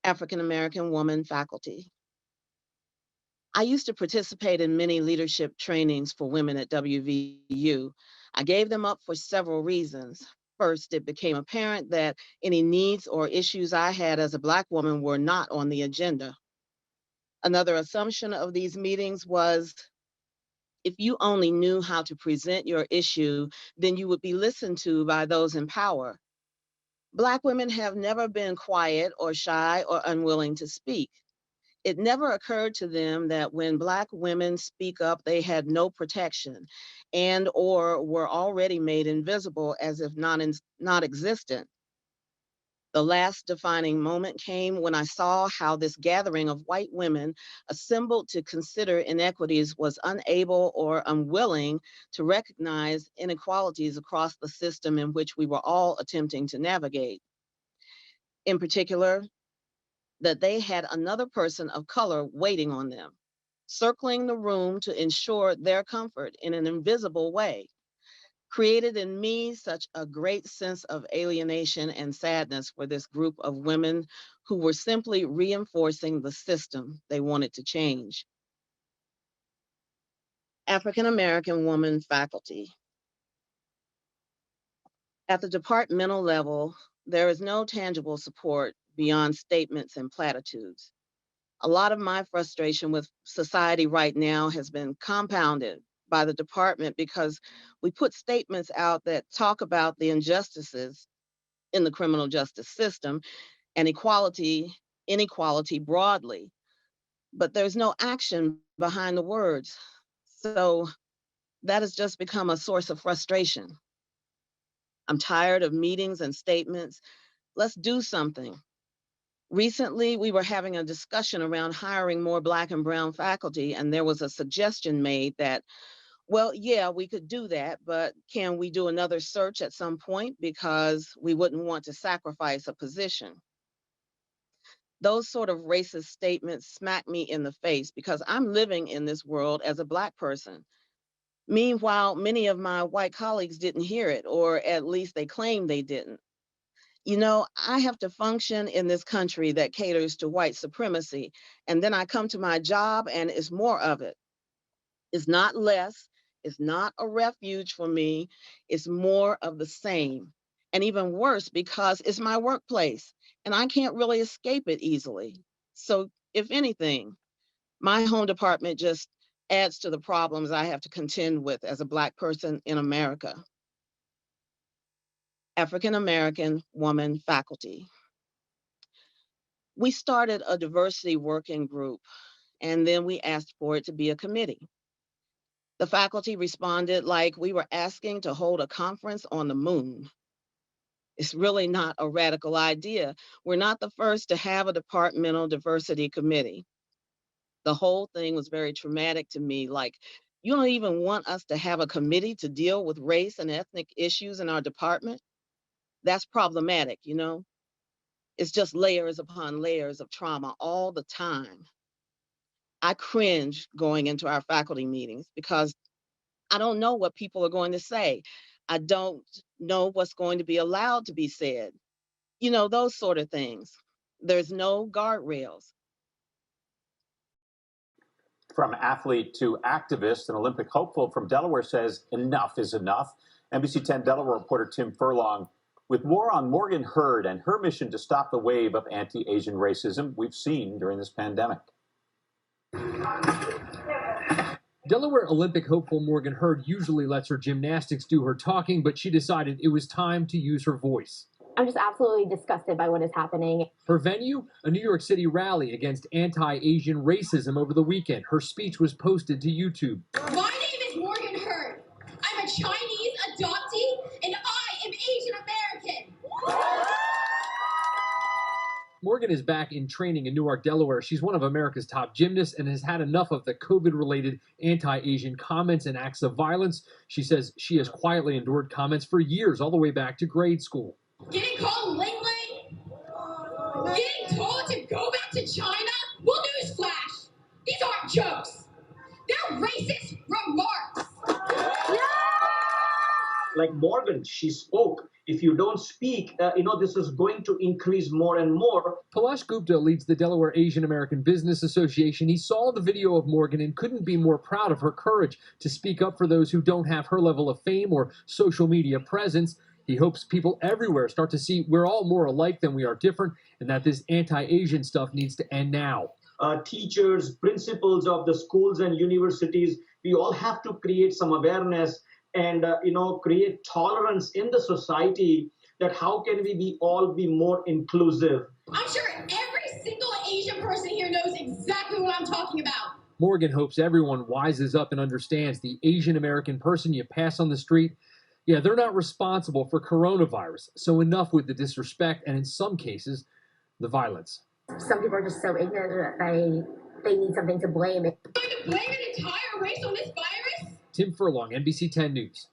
African American woman faculty. I used to participate in many leadership trainings for women at WVU. I gave them up for several reasons. First, it became apparent that any needs or issues I had as a Black woman were not on the agenda. Another assumption of these meetings was if you only knew how to present your issue, then you would be listened to by those in power. Black women have never been quiet or shy or unwilling to speak. It never occurred to them that when Black women speak up, they had no protection and or were already made invisible as if not existent. The last defining moment came when I saw how this gathering of white women assembled to consider inequities was unable or unwilling to recognize inequalities across the system in which we were all attempting to navigate. In particular, that they had another person of color waiting on them, circling the room to ensure their comfort in an invisible way, created in me such a great sense of alienation and sadness for this group of women who were simply reinforcing the system they wanted to change. African American woman faculty. At the departmental level, there is no tangible support beyond statements and platitudes. A lot of my frustration with society right now has been compounded by the department because we put statements out that talk about the injustices in the criminal justice system and inequality broadly, but there's no action behind the words. So that has just become a source of frustration. I'm tired of meetings and statements. Let's do something. Recently, we were having a discussion around hiring more Black and Brown faculty, and there was a suggestion made that, well, yeah, we could do that, but can we do another search at some point because we wouldn't want to sacrifice a position? Those sort of racist statements smack me in the face because I'm living in this world as a Black person. Meanwhile, many of my white colleagues didn't hear it, or at least they claimed they didn't. You know, I have to function in this country that caters to white supremacy. And then I come to my job and it's more of it. It's not less. It's not a refuge for me. It's more of the same. And even worse because it's my workplace and I can't really escape it easily. So, if anything, my home department just adds to the problems I have to contend with as a Black person in America. African American woman faculty. We started a diversity working group, and then we asked for it to be a committee. The faculty responded like we were asking to hold a conference on the moon. It's really not a radical idea. We're not the first to have a departmental diversity committee. The whole thing was very traumatic to me. Like, you don't even want us to have a committee to deal with race and ethnic issues in our department? That's problematic, you know? It's just layers upon layers of trauma all the time. I cringe going into our faculty meetings because I don't know what people are going to say. I don't know what's going to be allowed to be said. You know, those sort of things. There's no guardrails. From athlete to activist, an Olympic hopeful from Delaware says enough is enough. NBC 10 Delaware reporter Tim Furlong with more on Morgan Hurd and her mission to stop the wave of anti-Asian racism we've seen during this pandemic. Delaware Olympic hopeful Morgan Hurd usually lets her gymnastics do her talking, but she decided it was time to use her voice. I'm just absolutely disgusted by what is happening. Her venue, a New York City rally against anti-Asian racism over the weekend. Her speech was posted to YouTube. My name is Morgan Hurd. I'm a Chinese adoptee, and I am Asian American. Morgan is back in training in Newark, Delaware. She's one of America's top gymnasts and has had enough of the COVID-related anti-Asian comments and acts of violence. She says she has quietly endured comments for years, all the way back to grade school. Getting called Ling Ling? Getting told to go back to China? Well, newsflash, these aren't jokes. They're racist remarks. Like Morgan, she spoke If you don't speak, this is going to increase more and more. Palash Gupta leads the Delaware Asian American Business Association. He saw the video of Morgan and couldn't be more proud of her courage to speak up for those who don't have her level of fame or social media presence. He hopes people everywhere start to see we're all more alike than we are different, and that this anti-Asian stuff needs to end now. Teachers, principals of the schools and universities, we all have to create some awareness and create tolerance in the society, that how can we all be more inclusive. I'm sure every single Asian person here knows exactly what I'm talking about. Morgan hopes everyone wises up and understands the Asian American person you pass on the street. Yeah, they're not responsible for coronavirus, so enough with the disrespect and in some cases, the violence. Some people are just so ignorant that they need something to blame. Going to blame an entire race on this virus? Tim Furlong, NBC 10 News.